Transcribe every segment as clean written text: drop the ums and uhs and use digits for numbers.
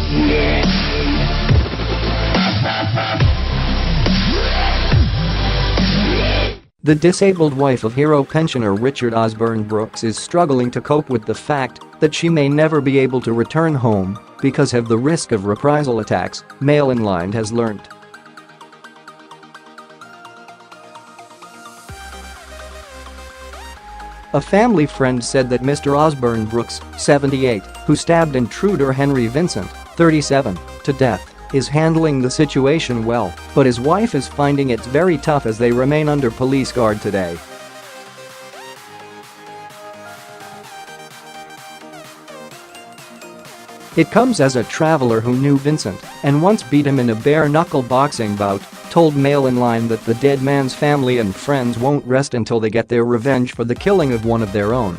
The disabled wife of hero pensioner Richard Osborn-Brooks is struggling to cope with the fact that she may never be able to return home because of the risk of reprisal attacks, MailOnline has learnt. A family friend said that Mr Osborn-Brooks, 78, who stabbed intruder Henry Vincent, 37, to death, is handling the situation well, but his wife is finding it very tough as they remain under police guard today. It comes as a traveler who knew Vincent and once beat him in a bare-knuckle boxing bout told MailOnline that the dead man's family and friends won't rest until they get their revenge for the killing of one of their own.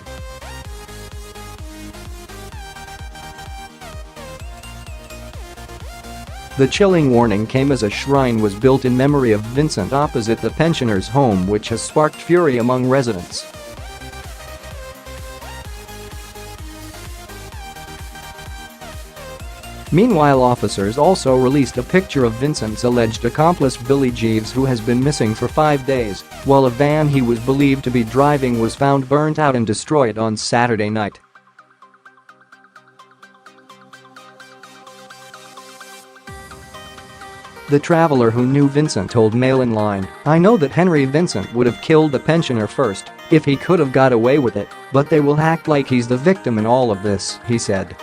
The chilling warning came as a shrine was built in memory of Vincent opposite the pensioner's home, which has sparked fury among residents. Meanwhile, officers also released a picture of Vincent's alleged accomplice Billy Jeeves, who has been missing for 5 days, while a van he was believed to be driving was found burnt out and destroyed on Saturday night. The traveler who knew Vincent told MailOnline, "I know that Henry Vincent would have killed the pensioner first if he could have got away with it, but they will act like he's the victim in all of this," he said.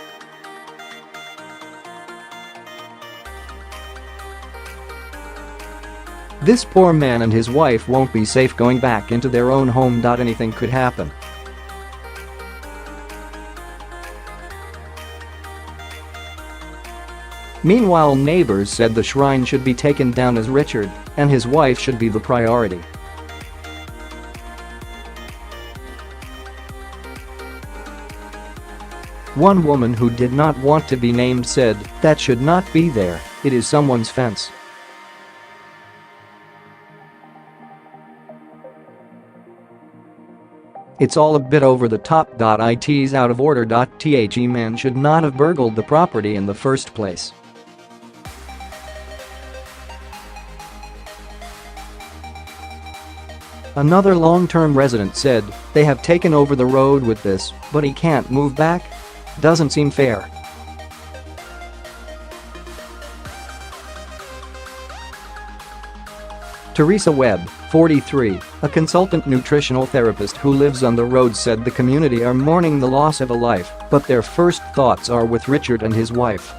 "This poor man and his wife won't be safe going back into their own home. Anything could happen." Meanwhile, neighbours said the shrine should be taken down as Richard and his wife should be the priority. One woman who did not want to be named said, "That should not be there, it is someone's fence." "It's all a bit over the top. It's out of order. The man should not have burgled the property in the first place." Another long-term resident said, "They have taken over the road with this, but he can't move back? Doesn't seem fair." Theresa Webb, 43, a consultant nutritional therapist who lives on the road, said the community are mourning the loss of a life, but their first thoughts are with Richard and his wife.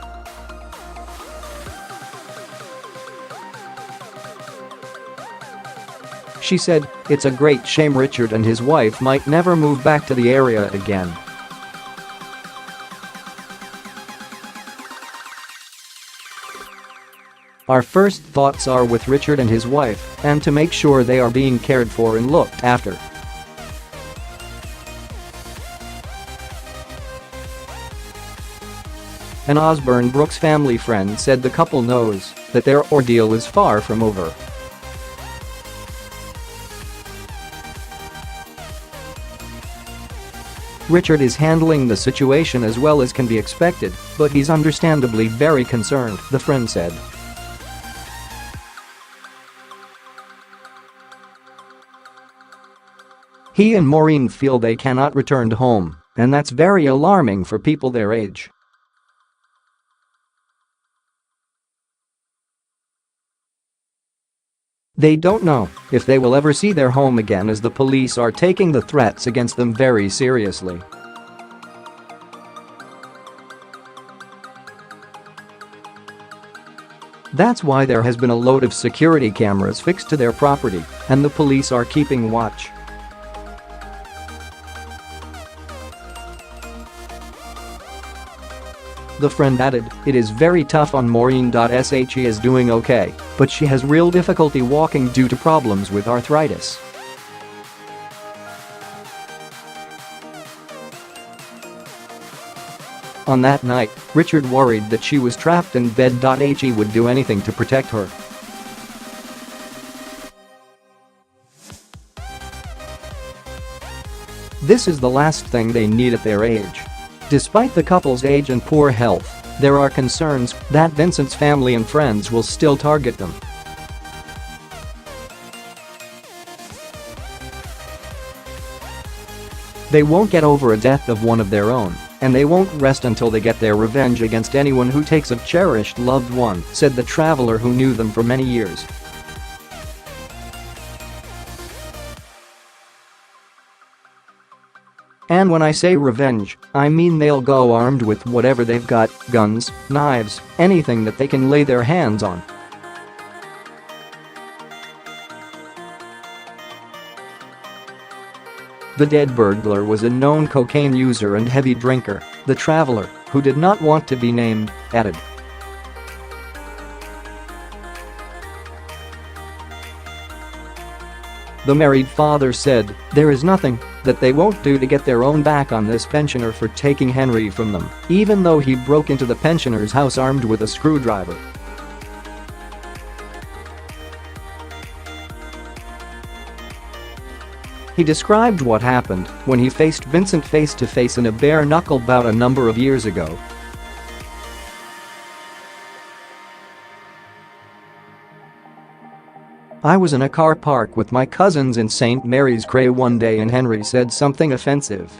She said, "It's a great shame Richard and his wife might never move back to the area again." "Our first thoughts are with Richard and his wife and to make sure they are being cared for and looked after." An Osborn-Brooks family friend said the couple knows that their ordeal is far from over. Richard is handling the situation as well as can be expected, but he's understandably very concerned, the friend said. He and Maureen feel they cannot return home, and that's very alarming for people their age. They don't know if they will ever see their home again, as the police are taking the threats against them very seriously. That's why there has been a load of security cameras fixed to their property, and the police are keeping watch. The friend added, "It is very tough on Maureen.She. She is doing okay, but she has real difficulty walking due to problems with arthritis." On that night, Richard worried that she was trapped in bed.He would do anything to protect her. This is the last thing they need at their age. Despite the couple's age and poor health, there are concerns that Vincent's family and friends will still target them. They won't get over a death of one of their own, and they won't rest until they get their revenge against anyone who takes a cherished loved one, said the traveler who knew them for many years. And when I say revenge, I mean they'll go armed with whatever they've got, guns, knives, anything that they can lay their hands on. The dead burglar was a known cocaine user and heavy drinker, the traveler, who did not want to be named, added. The married father said, "There is nothing that they won't do to get their own back on this pensioner for taking Henry from them, even though he broke into the pensioner's house armed with a screwdriver." He described what happened when he faced Vincent face-to-face in a bare-knuckle bout a number of years ago. "I was in a car park with my cousins in St. Mary's Cray one day and Henry said something offensive.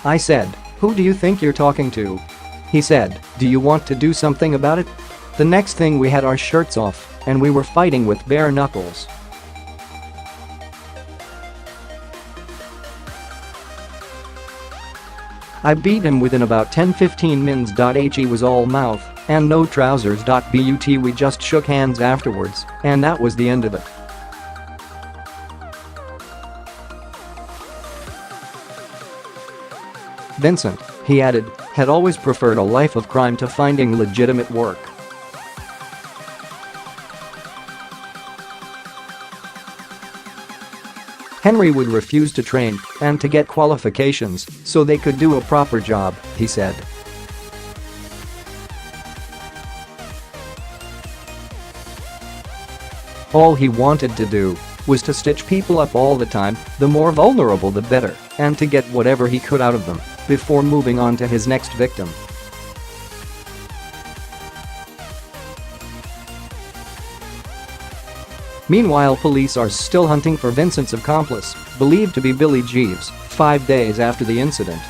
I said, 'Who do you think you're talking to?' He said, 'Do you want to do something about it?' The next thing we had our shirts off, and we were fighting with bare knuckles. I beat him within about 10-15 minutes. He was all mouth and no trousers. But we just shook hands afterwards, and that was the end of it." Vincent, he added, had always preferred a life of crime to finding legitimate work. Henry would refuse to train and to get qualifications so they could do a proper job, he said. All he wanted to do was to stitch people up all the time, the more vulnerable the better, and to get whatever he could out of them before moving on to his next victim. Meanwhile, police are still hunting for Vincent's accomplice, believed to be Billy Jeeves, 5 days after the incident.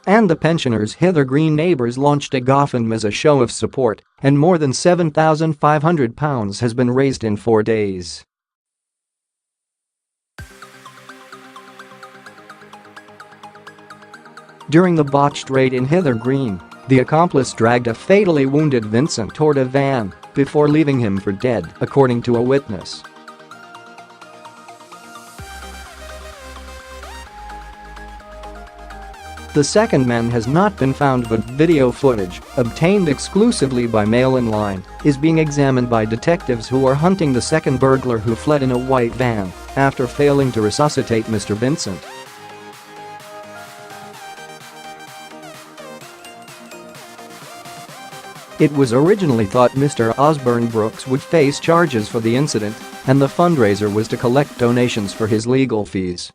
And the pensioners' Hither Green neighbours launched a GoFundMe as a show of support, and more than £7,500 has been raised in 4 days. During the botched raid in Hither Green, the accomplice dragged a fatally wounded Vincent toward a van before leaving him for dead, according to a witness. The second man has not been found, but video footage, obtained exclusively by MailOnline, is being examined by detectives who are hunting the second burglar who fled in a white van after failing to resuscitate Mr. Vincent. It was originally thought Mr. Osborn-Brooks would face charges for the incident, and the fundraiser was to collect donations for his legal fees.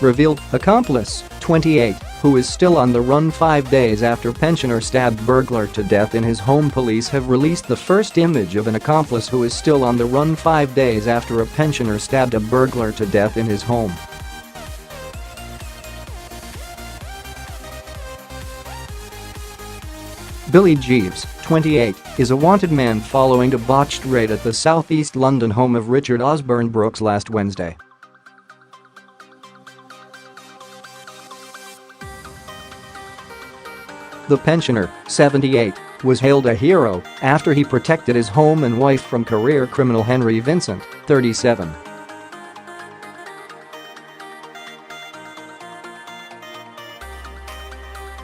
Revealed accomplice, 28, who is still on the run 5 days after pensioner stabbed burglar to death in his home. Police have released the first image of an accomplice who is still on the run 5 days after a pensioner stabbed a burglar to death in his home. Billy Jeeves, 28, is a wanted man following a botched raid at the southeast London home of Richard Osborn-Brooks last Wednesday. The pensioner, 78, was hailed a hero after he protected his home and wife from career criminal Henry Vincent, 37.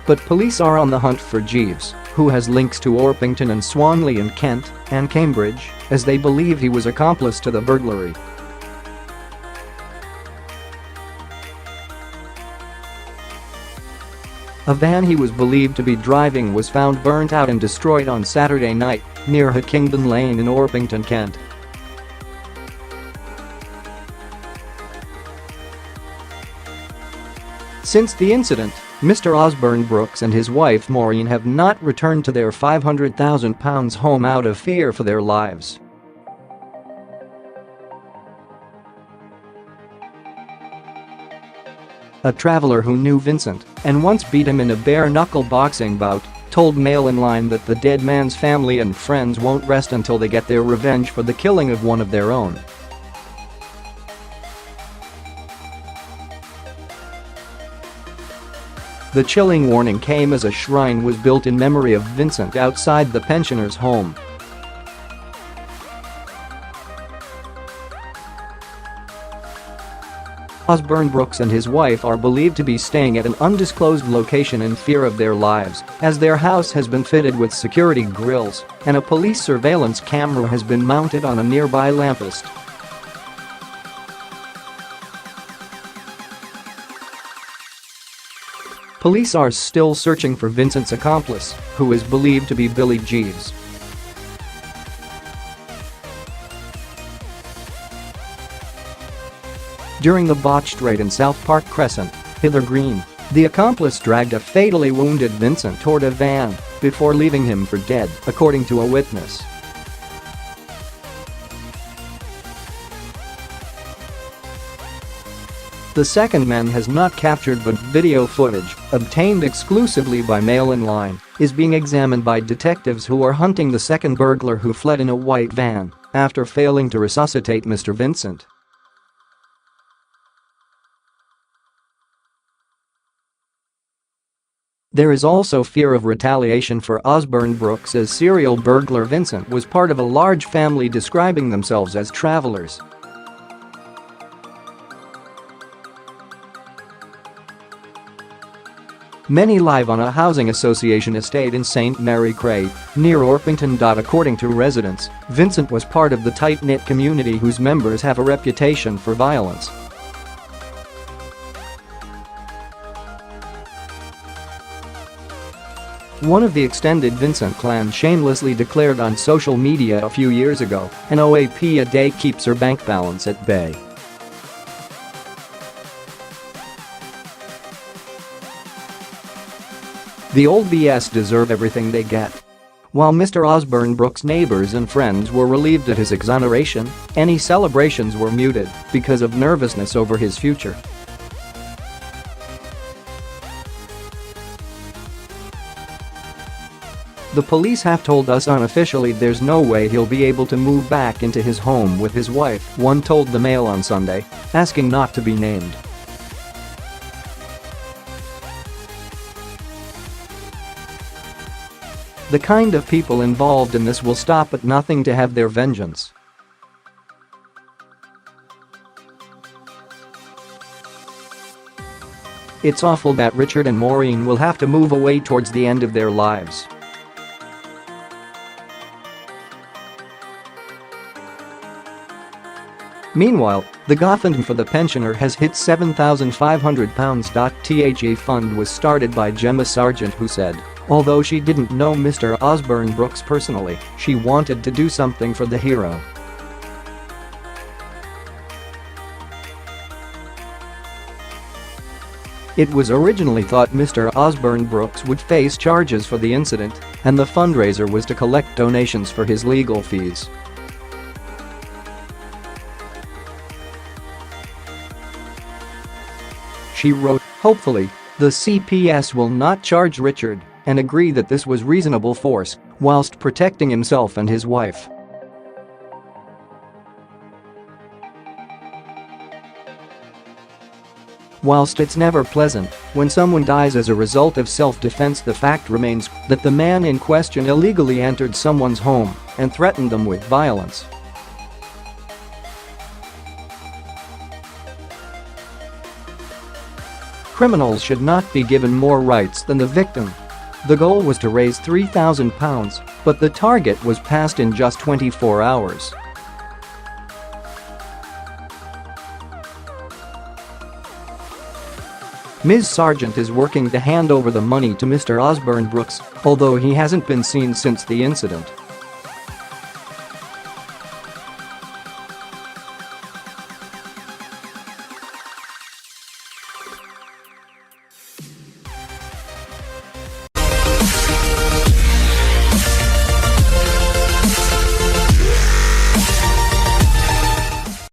But police are on the hunt for Jeeves, who has links to Orpington and Swanley in Kent and Cambridge, as they believe he was accomplice to the burglary. A van he was believed to be driving was found burnt out and destroyed on Saturday night near Kingdon Lane in Orpington, Kent. Since the incident, Mr Osborn-Brooks and his wife Maureen have not returned to their £500,000 home out of fear for their lives. A traveller who knew Vincent and once beat him in a bare-knuckle boxing bout told MailOnline that the dead man's family and friends won't rest until they get their revenge for the killing of one of their own. The chilling warning came as a shrine was built in memory of Vincent outside the pensioner's home. Osborn-Brooks and his wife are believed to be staying at an undisclosed location in fear of their lives, as their house has been fitted with security grills and a police surveillance camera has been mounted on a nearby lamppost. Police are still searching for Vincent's accomplice, who is believed to be Billy Jeeves. During the botched raid in South Park Crescent, Hither Green, the accomplice dragged a fatally wounded Vincent toward a van before leaving him for dead, according to a witness. The second man has not captured, but video footage, obtained exclusively by MailOnline, is being examined by detectives who are hunting the second burglar who fled in a white van after failing to resuscitate Mr. Vincent. There is also fear of retaliation for Osborn-Brooks, as serial burglar Vincent was part of a large family describing themselves as travelers. Many live on a housing association estate in St Mary Cray, near Orpington. According to residents, Vincent was part of the tight-knit community whose members have a reputation for violence. One of the extended Vincent clan shamelessly declared on social media a few years ago, an OAP a day keeps her bank balance at bay. The old BS deserve everything they get. While Mr Osborn-Brooks' neighbours and friends were relieved at his exoneration, any celebrations were muted because of nervousness over his future. The police have told us unofficially there's no way he'll be able to move back into his home with his wife, one told the Mail on Sunday, asking not to be named. The kind of people involved in this will stop at nothing to have their vengeance. It's awful that Richard and Maureen will have to move away towards the end of their lives. Meanwhile, the GoFundMe for the pensioner has hit £7,500. The fund was started by Gemma Sargent, who said, although she didn't know Mr Osborn-Brooks personally, she wanted to do something for the hero. It was originally thought Mr Osborn-Brooks would face charges for the incident, and the fundraiser was to collect donations for his legal fees. She wrote, hopefully, the CPS will not charge Richard and agree that this was reasonable force whilst protecting himself and his wife. Whilst it's never pleasant when someone dies as a result of self-defense, the fact remains that the man in question illegally entered someone's home and threatened them with violence. Criminals should not be given more rights than the victim. The goal was to raise £3,000, but the target was passed in just 24 hours. Ms. Sargent is working to hand over the money to Mr. Osborn-Brooks, although he hasn't been seen since the incident.